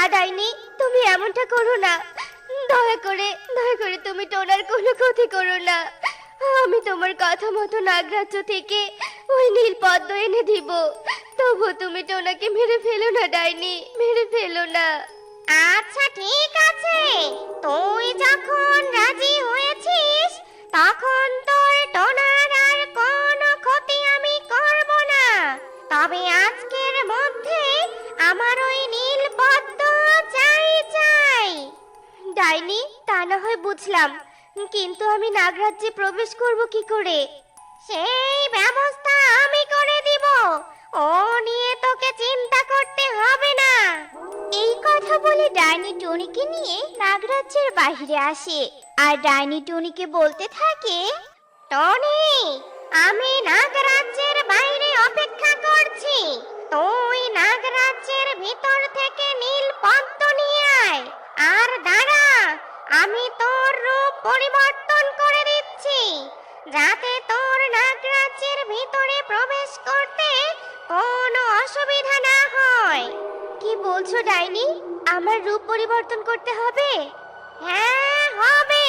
না ডাইনি, তুমি এমনটা করো না। দয়া করে তুমি টোনার কোনো ক্ষতি করো না। আমি তোমার কথা মতো নাগরাজ্য থেকে ওই নীল পদ্ম এনে দিব। তবু তুমি টোনাকে মেরে ফেলো না ডাইনি, মেরে ফেলো না। আচ্ছা ঠিক আছে, তুই যখন রাজি হয়েছিস তখন তোর টোনার আর কোনো ক্ষতি আমি করব না। তবে আজকের মধ্যে আমার ওই নীল পদ্ম চাই চাই। ডাইনি, তা না হয় বুঝলাম, কিন্তু আমি নাগরাজ্যে প্রবেশ করব কি করে? সেই ব্যবস্থা আমি করে দিব, ও নিয়ে তোকে চিন্তা করতে হবে না। এই কথা বলে ডাইনি টুনিকে নিয়ে নাগরাজ্যের বাইরে আসে। আর ডাইনি টুনিকে বলতে থাকে, টনি, আমি নাগরাজ্যের বাইরে অপেক্ষা করছি, তুই নাগরাজ্যের ভিতর থেকে নীল পদ্ম নিয়ে আয়। আর দাঁড়া, আমি তোর রূপ পরিবর্তন করে দিচ্ছি, যাতে তোর নাগরাজ্যের ভিতরে প্রবেশ করতে কোনো অসুবিধা না হয়। কি বলছো ডাইনি? আমার রূপ পরিবর্তন করতে হবে? হ্যাঁ হবে,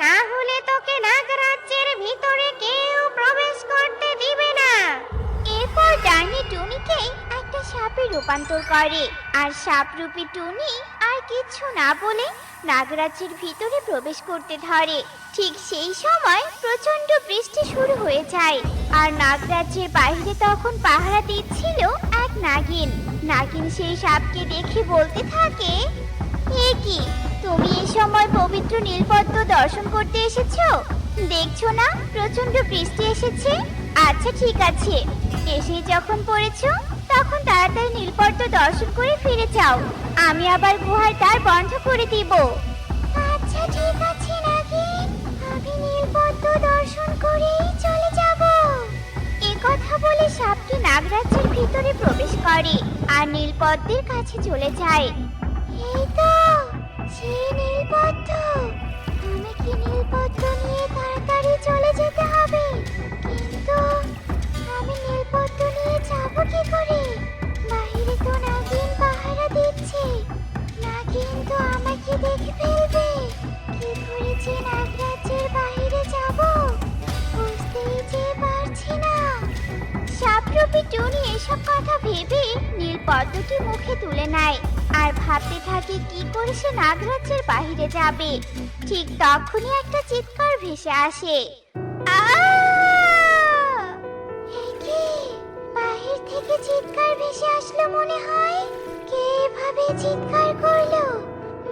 না হলে তোকে নাগরাজ্যের ভিতরে কেউ প্রবেশ করতে দিবে না। এরপর ডাইনি টুনিকে একটা সাপে রূপান্তর করে। আর সাপরূপী টুনি আর কিছু না বলে নাগরাজ্যের ভিতরে প্রবেশ করতে ধরে। ঠিক সেই সময় প্রচন্ড বৃষ্টি শুরু হয়ে যায়। আর নাগরাজ্যের বাইরে তখন পাহারা দিচ্ছিল এক নাগিন। নাগিন সেই সাপকে দেখে বলতে থাকে, এ কি, তুমি এই সময় পবিত্র নীলপদ্ম দর্শন করতে এসেছো? দেখছো না প্রচন্ড বৃষ্টি এসেছে? আচ্ছা ঠিক আছে, এসে যখন পড়েছো তখন তাড়াতাড়ি নীলপদ্ম দর্শন করে ফিরে যাও। আমি আবার গুহার দ্বার বন্ধ করে দিব। আচ্ছা ঠিক আছে নাগিন, আমি নীলপদ্ম দর্শন করেই চলে যাব। এ কথা বলে সাপটি নাগরাজ্যের ভিতরে প্রবেশ করে আর নীলপদ্মের কাছে চলে যায়। এই তো সেই নীলপদ্ম। আমাকে নীলপদ্ম নিয়ে তাড়াতাড়ি চলে যেতে হবে। কিন্তু আমি নীলপদ্ম নিয়ে যাব কি করে? বাইরে তো নাগিন পাহারা দিচ্ছে। নাগিন তো আমাকে দেখে ফেলবে। কি করে যে নাগরাজ্যের বাইরে যাব বুঝতেই যে পারছি না। সাপরূপী টুনি এসব কথা ভেবে নীলপদ্মটি মুখে তুলে নেয় আর ভাবতে থাকে কি করে সে নাগরাজ্যের বাইরে যাবে। ঠিক তখনই একটা চিৎকার ভেসে আসে। বাহির থেকে চিৎকার ভেসে আসলো মনে হয়। কে এভাবে চিৎকার করলো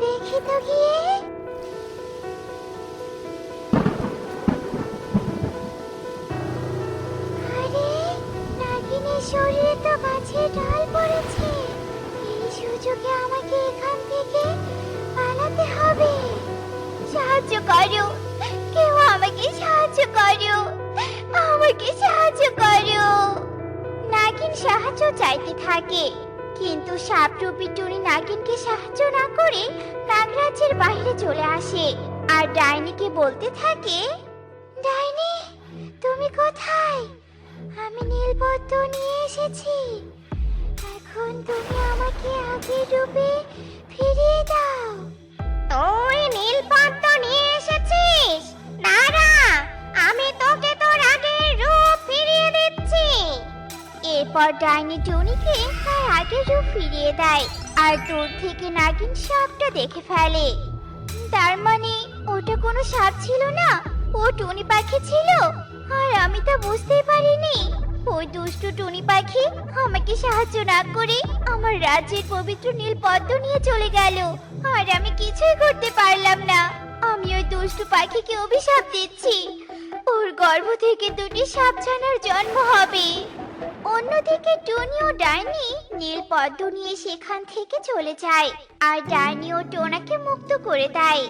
দেখি তো গিয়ে। আরে, নাগিনের শরীরে তো গাছের ডাল পড়েছে। এই সুযোগে আমাকে এখান থেকে পালাতে হবে। সাহায্য করো, কেউ আমাকে সাহায্য করো, আমাকে সাহায্য করো। নাগিন সাহায্য চাইতে থাকে, কিন্তু সাপরূপী টুনি নাগিনকে সাহায্য না করে নাগরাজ্যের বাইরে চলে আসে আর ডাইনিকে বলতে থাকে, ডাইনি তুমি কোথায়? আমি নীলপদ্ম নিয়ে এসেছি। এখন তুমি আমাকে আগের রূপে ফিরিয়ে দাও। তুই নীলপদ্ম নিয়ে এসেছিস? দাঁড়া, আমি তোকে তোর আগের রূপ ফিরিয়ে দিচ্ছি। এরপর ডাইনি টুনিকে তার আগের রূপ ফিরিয়ে দেয় আর দূর থেকে নাগিন সাপটা দেখে ফেলে। তার মানে ওটা কোনো সাপ ছিল না, ও টুনি পাখি ছিল। আর আমি তা বুঝতেই পারিনি। ওই দুষ্টু টুনি পাখি আমাকে সাহায্য না করে আমার রাজ্যের পবিত্র নীল পদ্ম নিয়ে চলে গেল। আর আমি কিছুই করতে পারলাম না। আমি ওই দুষ্টু পাখিকে অভিশাপ দিচ্ছি, ওর গর্ভ থেকে দুটি সাপছানার জন্ম হবে। অন্যদিকে টুনি ও ডাইনি নীল পদ্ম নিয়ে সেখান থেকে চলে যায় আর ডাইনি ও টোনাকে মুক্ত করে দেয়।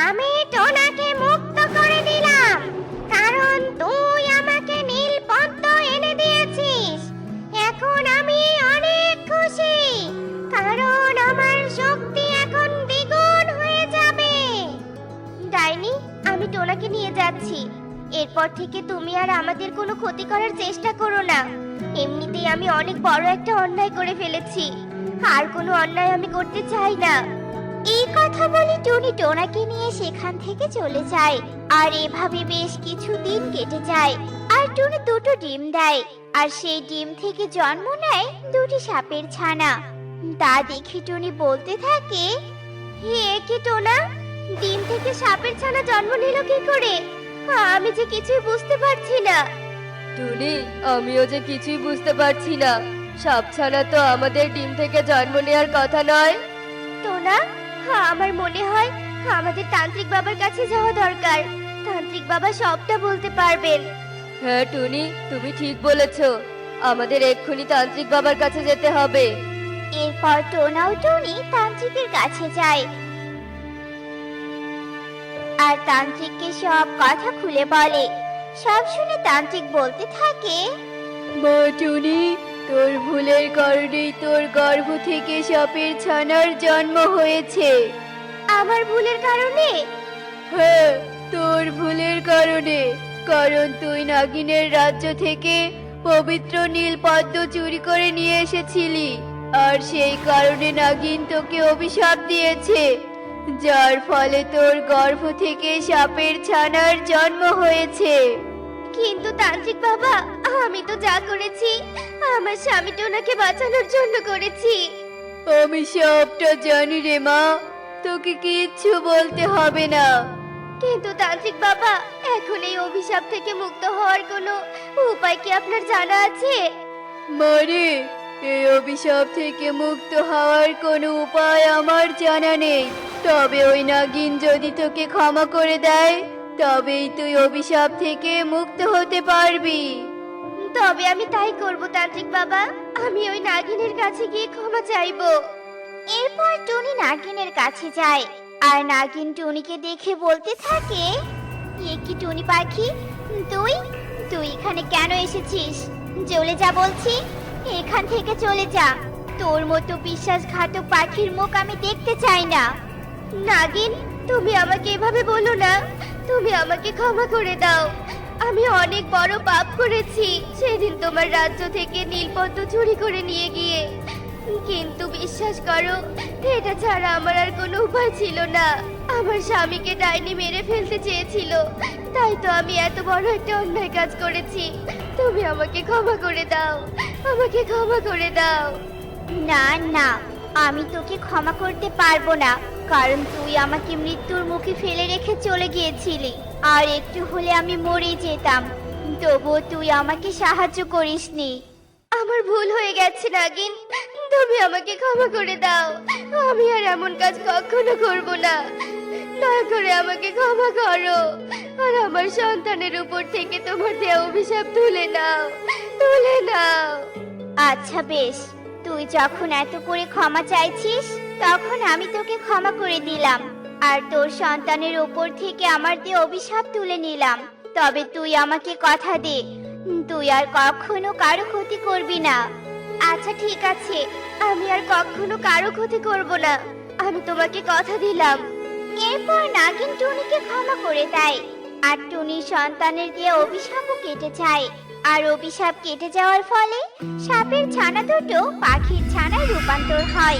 আমি টোনাকে মুক্ত করে দিলাম, কারণ তুই আমাকে নীল পদ্ম এনে দিয়েছিস। এখন আমি অনেক খুশি, কারণ আমার শক্তি এখন দ্বিগুণ হয়ে যাবে। ডাইনি, আমি টোনাকে নিয়ে যাচ্ছি। এরপর থেকে তুমি আর আমাদের কোনো ক্ষতি করার চেষ্টা করো না। এমনিতেই আমি অনেক বড় একটা অন্যায় করে ফেলেছি। আর কোনো অন্যায় আমি করতে চাই না। এই কথা বলে টুনি টোনাকে নিয়ে সেখান থেকে চলে যায়। আর এভাবে বেশ কিছুদিন কেটে যায়। আর টুনি দুটো ডিম দেয়। আর সেই ডিম থেকে জন্ম নেয় দুটি সাপের ছানা। তা দেখে টুনি বলতে থাকে, হে কি টোনা, ডিম থেকে সাপের ছানা জন্ম নিল কি করে? আমি যে কিছুই বুঝতে পারছি না। টুনি, আমিও যে কিছুই বুঝতে পারছি না। সাপ ছানা তো আমাদের ডিম থেকে জন্ম নেওয়ার কথা নয়। টোনা, আমার মনে হয় আমাদের তান্ত্রিক বাবার কাছে যাওয়া দরকার। তান্ত্রিক বাবা সবটা বলতে পারবেন। হ্যাঁ টুনি, তুমি ঠিক বলেছো। আমাদের এক্ষুনি তান্ত্রিক বাবার কাছে যেতে হবে। এরপর টোনা ও টুনি তান্ত্রিকের কাছে যায়। আর তান্ত্রিককে সব কথা খুলে বলে। সব শুনে তান্ত্রিক বলতে থাকে, মা টুনি, তোর ভুলের কারণেই তোর গর্ভ থেকে সাপের ছানার জন্ম হয়েছে। আমার ভুলের কারণে? হ্যাঁ, তোর ভুলের কারণে। কারণ তুই নাগিনের রাজ্য থেকে পবিত্র নীল পদ্ম চুরি করে নিয়ে এসেছিলি। আর সেই কারণে নাগিন তোকে অভিশাপ দিয়েছে, যার ফলে তোর গর্ভ থেকে সাপের ছানার জন্ম হয়েছে। কিন্তু তান্ত্রিক বাবা, আমি তো যা করেছি আমার স্বামী টোনাকে বাঁচানোর জন্য করেছি। আমি সবটা জানি রে মা, তোকে কিচ্ছু বলতে হবে না। কিন্তু তান্ত্রিক বাবা, এখন এই অভিশাপ থেকে মুক্ত হওয়ার কোনো উপায় কি আপনার জানা আছে? মারে, এই অভিশাপ থেকে মুক্ত হওয়ার কোনো উপায় আমার জানা নেই। তবে ওই নাগিন যদি তোকে ক্ষমা করে দেয়, তবেই তুই অভিশাপ থেকে মুক্ত হতে পারবি। তবে আমি তাই করব তান্ত্রিক বাবা। আমি ওই নাগিনের কাছে গিয়ে ক্ষমা চাইবো। এরপর টুনি নাগিনের কাছে যায়। আর নাগিন টুনিকে দেখে বলতে থাকে, এ কি টুনি পাখি, তুই তুই এখানে কেন এসেছিস? চলে যা বলছি, এখান থেকে চলে যা। তোর মতো বিশ্বাসঘাতক পাখির মুখ আমি দেখতে চাই না। নাগিন, তুমি আমাকে এভাবে বলো না। তুমি আমাকে ক্ষমা করে দাও। আমি অনেক বড় পাপ করেছি সেদিন তোমার রাজ্য থেকে নীলপদ্ম চুরি করে নিয়ে গিয়ে। কিন্তু বিশ্বাস করো, এটা ছাড়া আমার আর কোনো উপায় ছিল না। আমার স্বামীকে ডাইনি মেরে ফেলতে চেয়েছিল, তাই তো আমি এত বড় একটা অন্যায় কাজ করেছি। তুমি আমাকে ক্ষমা করে দাও, আমাকে ক্ষমা করে দাও। না না, আমি তোকে ক্ষমা করতে পারবো না। কারণ তুই আমাকে মৃত্যুর মুখে ফেলে রেখে চলে গিয়েছিলি। আর একটু হলে আমি মরে যেতাম, তবুও তুই আমাকে সাহায্য করিসনি। আমার ভুল হয়ে গেছে নাগিন, তুমি আমাকে ক্ষমা করে দাও। আমি আর এমন কাজ কখনো করব না। দয়া করে আমাকে ক্ষমা করো। আর আমার সন্তানের উপর থেকে তোমার দেয়া অভিশাপ তুলে নাও, তুলে নাও। আচ্ছা বেশ, তুই যখন এত করে ক্ষমা চাইছিস, তখন আমি তোকে ক্ষমা করে দিলাম। আর তোর সন্তানের উপর থেকে আমার দিয়ে অভিশাপ তুলে নিলাম। তবে তুই আমাকে কথা দে, তুই আর কখনো কারো ক্ষতি করবি না। আচ্ছা ঠিক আছে, আমি আর কখনো কারো ক্ষতি করব না। আমি তোমাকে কথা দিলাম। এরপর নাগিন টুনিকে ক্ষমা করে দেয়। আর টুনির সন্তানের দিয়ে অভিশাপও কেটে যায়। আর অভিশাপ কেটে যাওয়ার ফলে সাপের ছানা দুটো পাখির ছানায় রূপান্তর হয়।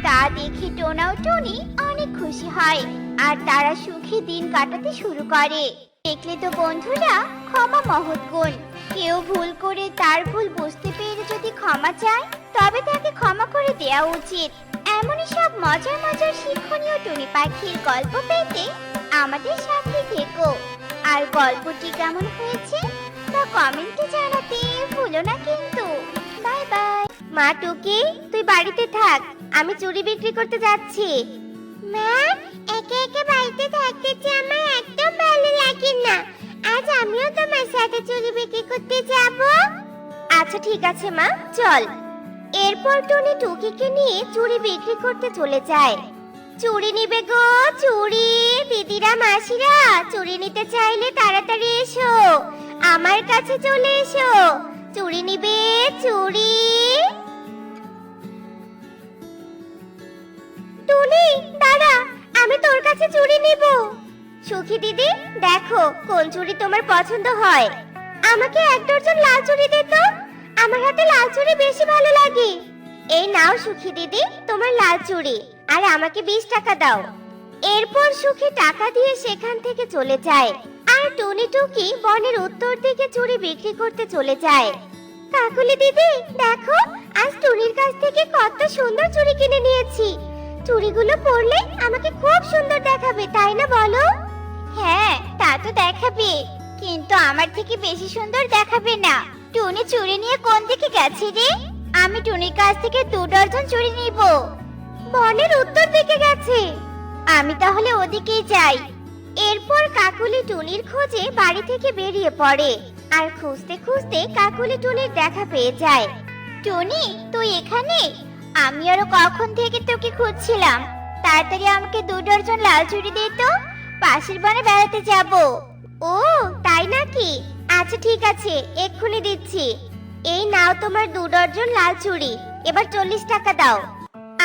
তা দেখে টোনা ও টুনি অনেক খুশি হয়। আর তারা সুখী দিন কাটাতে শুরু করে। দেখলে তো বন্ধুরা, ক্ষমা মহৎ গুণ। কেউ ভুল করে তার ভুল বুঝতে পেরে যদি ক্ষমা চায়, তবে তাকে ক্ষমা করে দেওয়া উচিত। এমনই সব মজার মজার শিক্ষণীয় টুনি পাখির গল্প পেতে আমাদের সাথে থেকো। আর গল্পটি কেমন হয়েছে তা কমেন্টে জানাতে ভুলো না কিন্তু। Bye bye. মা টুকি, তুই বাড়িতে থাক, আমি চুড়ি বিক্রি করতে যাচ্ছি। মা, একে একে বাড়িতে থাকতে যে আমার একদম ভালো লাগে না। আজ আমিও তোমার সাথে চুড়ি বিক্রি করতে যাব। আচ্ছা ঠিক আছে মা, চল। এরপর টুনি টুকিকে নিয়ে চুড়ি বিক্রি করতে চলে যায়। চুড়ি নিবে গো, চুড়ি। দিদিরা মাসিরা, চুড়ি নিতে চাইলে তাড়াতাড়ি এসো, আমার কাছে চলে এসো। চুড়ি নিবে, চুড়ি। টুনি দাঁড়া, আমি তোর কাছে চুড়ি নিব। সুখী দিদি, দেখো কোন চুড়ি তোমার পছন্দ হয়। আমাকে এক ডজন লাল চুড়ি দে তো, আমার হাতে লাল চুড়ি বেশি ভালো লাগে। এই নাও সুখী দিদি তোমার লাল চুড়ি, আর আমাকে 20 টাকা দাও। এরপর সুখী টাকা দিয়ে সেখান থেকে চলে যায়, আর টুনি টুকি বনের উত্তর দিকে চুড়ি বিক্রি করতে চলে যায়। কাকুলি দিদি দেখো, আজ টুনির কাছ থেকে কত সুন্দর চুড়ি কিনে নিয়েছি। চুড়িগুলো পরলে আমাকে খুব সুন্দর দেখাবে, তাই না বলো? হ্যাঁ, তা তো দেখাবে, কিন্তু আমার থেকে বেশি সুন্দর দেখাবে না। টুনি চুড়ি নিয়ে কোন দিকে গেছে রে? আমি টুনির কাছ থেকে 2 ডজন চুড়ি নিব। বনের উত্তর দিকে গেছে। আমি তাহলে ওদিকেই যাই। এরপর কাকুলি টুনির খোঁজে বাড়ি থেকে বেরিয়ে পড়ে, আর খুঁজতে খুঁজতে কাকুলি টুনির দেখা পেয়ে যায়। টুনি, তুই এখানে? আমি আরো কখন থেকে তোকে খুঁজছিলাম। তাড়াতাড়ি আমাকে 2 ডজন লাল চুড়ি দে তো, পাশের বনে বেড়াতে যাব। ও তাই নাকি? আচ্ছা ঠিক আছে, এক্ষুনি দিচ্ছি। এই নাও তোমার 2 ডজন লাল চুড়ি, এবার 40 টাকা দাও।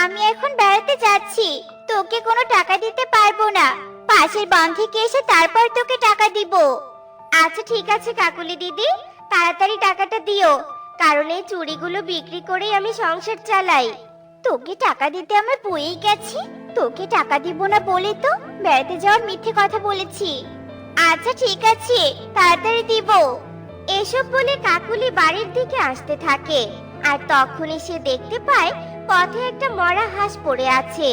আমি এখন বেড়াতে যাচ্ছি, তোকে কোনো টাকা দিতে পারবো না। পাশের বন থেকে এসে তারপর তোকে টাকা দিব। আচ্ছা ঠিক আছে কাকুলি দিদি, তাড়াতাড়ি টাকাটা দিও, কারণ এই চুড়িগুলো বিক্রি করেই আমি সংসার চালাই। তোকে টাকা দিতে আমার বইয়েই গেছে, তোকে টাকা দিব না বলে তো বেড়াতে যাওয়ার মিথ্যে কথা বলেছি। আচ্ছা ঠিক আছে, তাড়াতাড়ি দিব। এসব বলে কাকুলি বাড়ির দিকে আসতে থাকে, আর তখনই সে দেখতে পায় পথে একটা মরা হাঁস পড়ে আছে।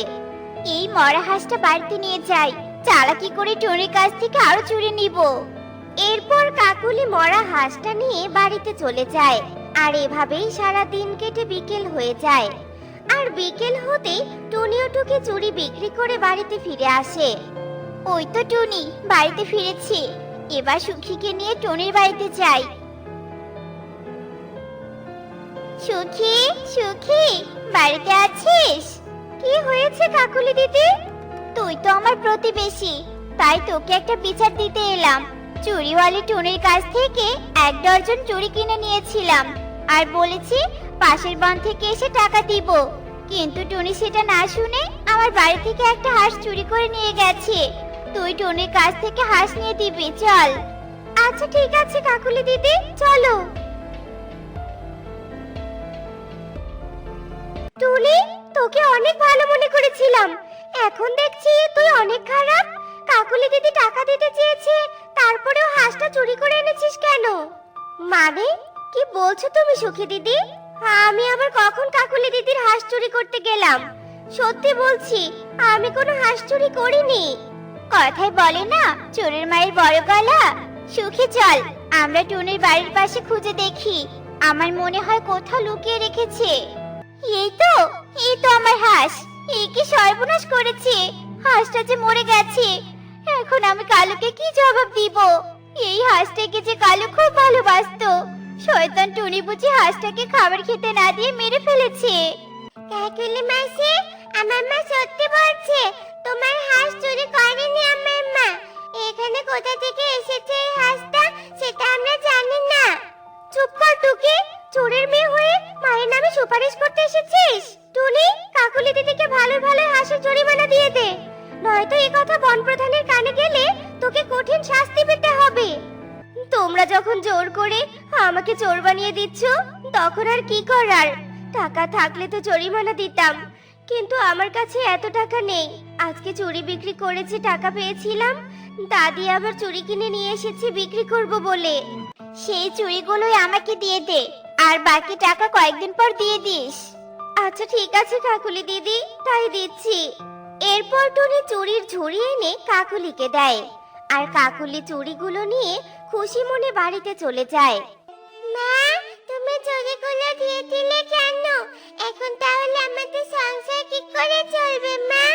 এই মরা হাঁসটা বাড়িতে নিয়ে যাই, চালাকি করে টুনির কাছ থেকে আরো চুরি নিব। এরপর কাকুলি মরা হাঁসটা নিয়ে বাড়িতে চলে যায়, আর এভাবেই সারা দিন কেটে বিকেল হয়ে যায়। আর বিকেল হতেই টুনিও টুকি চুরি বিক্রি করে বাড়িতে ফিরে আসে। ওই তো টুনি বাড়িতে ফিরেছি, এবার সুখীকে নিয়ে টুনির বাড়িতে যাই। সুখী, সুখী, বাড়িতে আছিস? কি হয়েছে কাকুলি দিদি? তুই তো আমার প্রতিবেশী, তাই তোকে একটা বিচার দিতে এলাম। চুরিওয়ালি টুনির কাছ থেকে 1 ডজন চুরি কিনে নিয়েছিলাম, আর বলেছি পাশের বন থেকে এসে টাকা দিব, কিন্তু টুনি সেটা না শুনে আমার বাড়ি থেকে একটা হাঁস চুরি করে নিয়ে গেছে। তুই টুনির কাছ থেকে হাঁস নিয়ে দিবি, চল। আচ্ছা ঠিক আছে কাকুলি দিদি, চলো। টুনি, তোকে অনেক ভালো মনে করেছিলাম, এখন দেখছি তুই অনেক খারাপ। কাকুলি দিদি টাকা দিতে চেয়েছে, তারপরেও হাঁসটা চুরি করে এনেছিস কেন? মানে কি বলছো তুমি সুখী দিদি? আমি আবার কখন কাকুলি দিদির হাঁস চুরি করতে গেলাম? সত্যি বলছি, আমি কোনো হাঁস চুরি করিনি। কথায় বলে না, চোরের মায়ের বড় গলা। সুখী চল, আমরা টুনির বাড়ির পাশে খুঁজে দেখি, আমার মনে হয় কোথাও লুকিয়ে রেখেছে। এই তো, এই তো আমার হাঁস। এই কি সর্বনাশ করেছে, হাঁসটা যে মরে গেছে। এখন আমি কালুকে কি জবাব দিব? এই হাঁসটাকে যে কালু খুব ভালোবাসতো, শয়তান টুনি বুঝি হাঁসটাকে খাবার খেতে না দিয়ে মেরে ফেলেছে। কাকুলি মাসি, আমার মা সত্যি বলছে, তোমার হাঁস চুরি করেনি আমার মা। এখানে কোথা থেকে এসেছে এই হাঁসটা সেটা আমরা জানি না। চুপ কর টুকি, চোরের মেয়ে হয়ে মায়ের নামে সুপারিশ করতে এসেছিস? টুনি, কাকুলি দিদিকে ভালো ভালো হাঁসের জরিমানা দিয়ে দে, নয়তো এই কথা বন প্রধানের কানে গেলে তোকে কঠিন শাস্তি পেতে হবে। তোমরা যখন জোর করে আমাকে চোর বানিয়ে দিচ্ছ, তখন আর কি করার? টাকা থাকলে তো জরিমানা দিতাম, কিন্তু আমার কাছে এত টাকা নেই। আজকে চুরি বিক্রি করেছি, টাকা পেয়েছিলাম, তা দিয়ে আবার চুরি কিনে নিয়ে এসেছি বিক্রি করব বলে। সেই চুরিগুলোই আমাকে দিয়ে দে, আর বাকি টাকা কয়েকদিন পর দিয়ে দিস। আচ্ছা ঠিক আছে কাকুলি দিদি, তাই দিচ্ছি। এরপর টুনি চুরির ঝুড়ি এনে কাকুলিকে দেয়, আর কাকুলি চুড়িগুলো নিয়ে খুশি মনে বাড়িতে চলে যায়। মা, তুমি চুড়িগুলো দিয়ে দিলে কেন? এখন তাহলে আমাদের সংসার কি করে চলবে মা?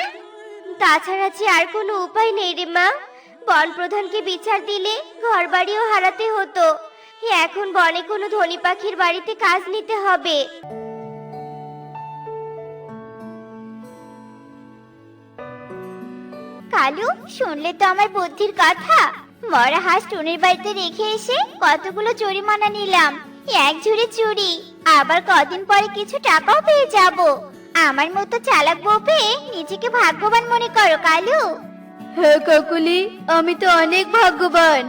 তাছাড়া যে আর কোনো উপায় নেই রে মা। বন প্রধানকে বিচার দিলে ঘরবাড়িও হারাতে হতো, এখন বনে কোনো ধনী পাখির বাড়িতে কাজ নিতে হবে। কালু, শুনলে তো আমার বুদ্ধির কথা। মরা হাঁস টুনির বাড়িতে রেখে এসে কতগুলো জরিমানা নিলাম, 1 ঝুড়ি চুরি, আবার কদিন পরে কিছু টাকাও পেয়ে যাব। আমার মতো চালাক বউ পেয়ে নিজেকে ভাগ্যবান মনে করো কালু। হ্যাঁ কাকুলি, আমি তো অনেক ভাগ্যবান।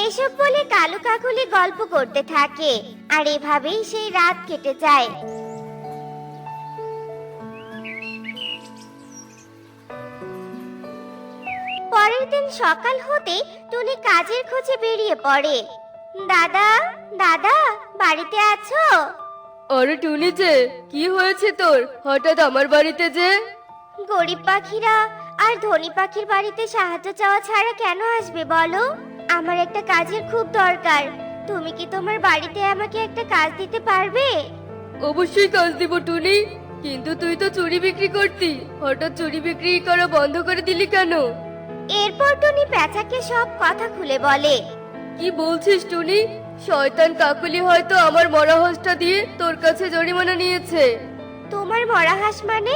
এসব বলে কালু কাকুলি গল্প করতে থাকে, আর এভাবেই সেই রাত কেটে যায়। দিন সকাল হতেই টুনি কাজের খোঁজে বেরিয়ে পড়ে। দাদা, দাদা, বাড়িতে আছো? আরে টুনি যে, কি হয়েছে তোর? হঠাৎ আমার বাড়িতে যে? গরিব পাখিরা আর ধনী পাখির বাড়িতে সাহায্য চাওয়া ছাড়া কেন আসবে বলো? আমার একটা কাজের খুব দরকার। তুমি কি তোমার বাড়িতে আমাকে একটা কাজ দিতে পারবে? অবশ্যই কাজ দিব টুনি, কিন্তু তুই তো চুরি বিক্রি করতি, হঠাৎ চুরি বিক্রি করা বন্ধ করে দিলি কেন? এরপর টুনি পেঁচাকে সব কথা খুলে বলে। কি বলছিস টুনি? শয়তান কাকলি হয়তো আমার মরা হাঁসটা দিয়ে তোর কাছে জরিমানা নিয়েছে। তোমার মরা হাঁস মানে?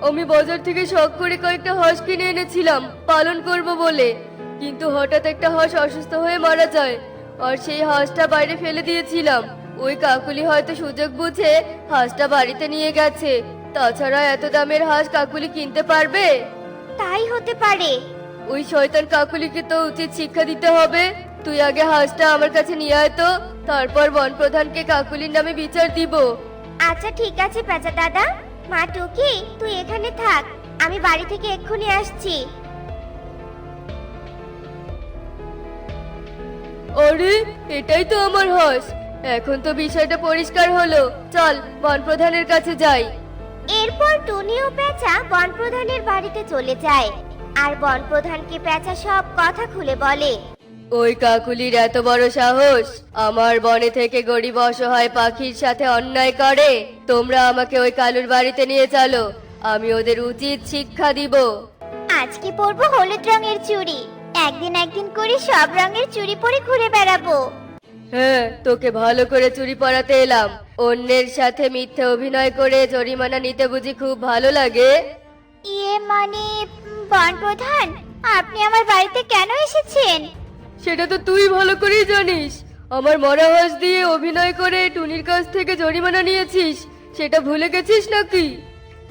আমি বাজার থেকে শখ করে কয়েকটা হাঁস কিনে এনেছিলাম পালন করব বলে, কিন্তু হঠাৎ একটা হাঁস অসুস্থ হয়ে মারা যায়, আর সেই হাঁসটা বাইরে ফেলে দিয়েছিলাম। ওই কাকুলি হয়তো সুযোগ বুঝে হাঁসটা বাড়িতে নিয়ে গেছে। তাছাড়া এত দামের হাঁস কাকুলি কিনতে পারবে? তাই হতে পারে। ওই শয়তান কাকুলিকে তো উচিত শিক্ষা দিতে হবে। তুই আগে হাঁসটা আমার কাছে নিয়ে আয় তো, তারপর বন প্রধানকে কাকুলির নামে বিচার দিব। আচ্ছা ঠিক আছে পেঁচা দাদা। মা টুকি, তুই এখানে থাক, আমি বাড়ি থেকে এক্ষুনি আসছি। আরে, এটাই তো আমার হাঁস। এখন তো বিষয়টা পরিষ্কার হলো, চল বন প্রধানের কাছে যাই। এরপর টুনি ও পেঁচা বন প্রধানের বাড়িতে চলে যায়, আর বন প্রধানকে পেঁচা সব কথা খুলে বলে। ওই কাকুলির এত বড় সাহস, আমার বনে থেকে গরিব অসহায় পাখির সাথে অন্যায় করে। তোমরা আমাকে ওই কালুর বাড়িতে নিয়ে চলো, আমি ওদের উচিত শিক্ষা দিব। আজকে পরবো হলুদ রঙের চুড়ি, একদিন একদিন করে সব রঙের চুড়ি পরে ঘুরে বেড়াবো। হ্যাঁ, তোকে ভালো করে চুরি পরাতে এলাম। অন্যের সাথে মিথ্যে অভিনয় করে জরিমানা নিতে বুঝি খুব ভালো লাগে? ইয়ে মানে বন প্রধান, আপনি আমার বাড়িতে কেন এসেছেন? সেটা তো তুই ভালো করেই জানিস। আমার মরা হাঁস দিয়ে অভিনয় করে টুনির কাছ থেকে জরিমানা নিয়েছিস, সেটা ভুলে গেছিস নাকি?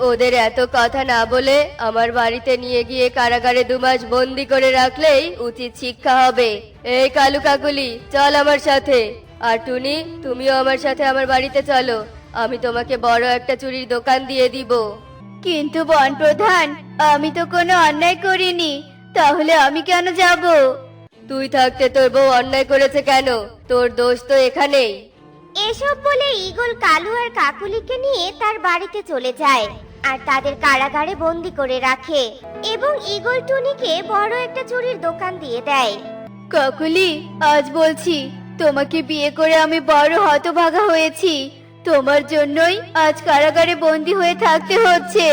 ওদের এত কথা না বলে আমার বাড়িতে নিয়ে গিয়ে কারাগারে 2 মাস বন্দি করে রাখলেই উচিত শিক্ষা হবে। এই কালু কাকুলি, চল আমার সাথে। আর টুনি, তুমিও আমার সাথে আমার বাড়িতে চলো, আমি তোমাকে বড় একটা চুরির দোকান দিয়ে দিব। কিন্তু বন প্রধান, আমি তো কোনো অন্যায় করিনি, তাহলে আমি কেন যাব? তুই থাকতে তোর বউ অন্যায় করেছে কেন? তোর দোষ তো এখানেই। এসব বলে ঈগল কালু আর কাকুলিকে নিয়ে তার বাড়িতে চলে যায়, আর তাদের কারাগারে বন্দি করে রাখে, এবং ঈগল টুনিকে বড় একটা চুরির দোকান দিয়ে দেয়। কাকুলি, আজ বলছি, তোমাকে বিয়ে করে আমি বড় হতভাগা হয়েছি। তোমার জন্যই আজ কারাগারে বন্দি হয়ে থাকতে হচ্ছে।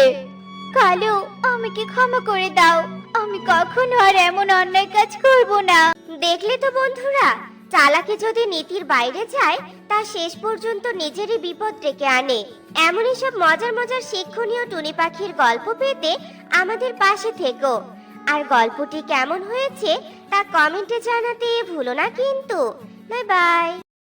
কালু, আমাকে ক্ষমা করে দাও, আমি কখনো আর এমন অন্যায় কাজ করব না। দেখলে তো বন্ধুরা, চালাকি যদি নীতির বাইরে যায় তা শেষ পর্যন্ত নিজেরই বিপদ ডেকে আনে। এমনই সব মজার মজার শিক্ষণীয় টুনি পাখির গল্প পেতে আমাদের পাশে থেকো। আর গল্পটি কেমন হয়েছে তা কমেন্টে জানাতে ভুলো না কিন্তু। Bye bye.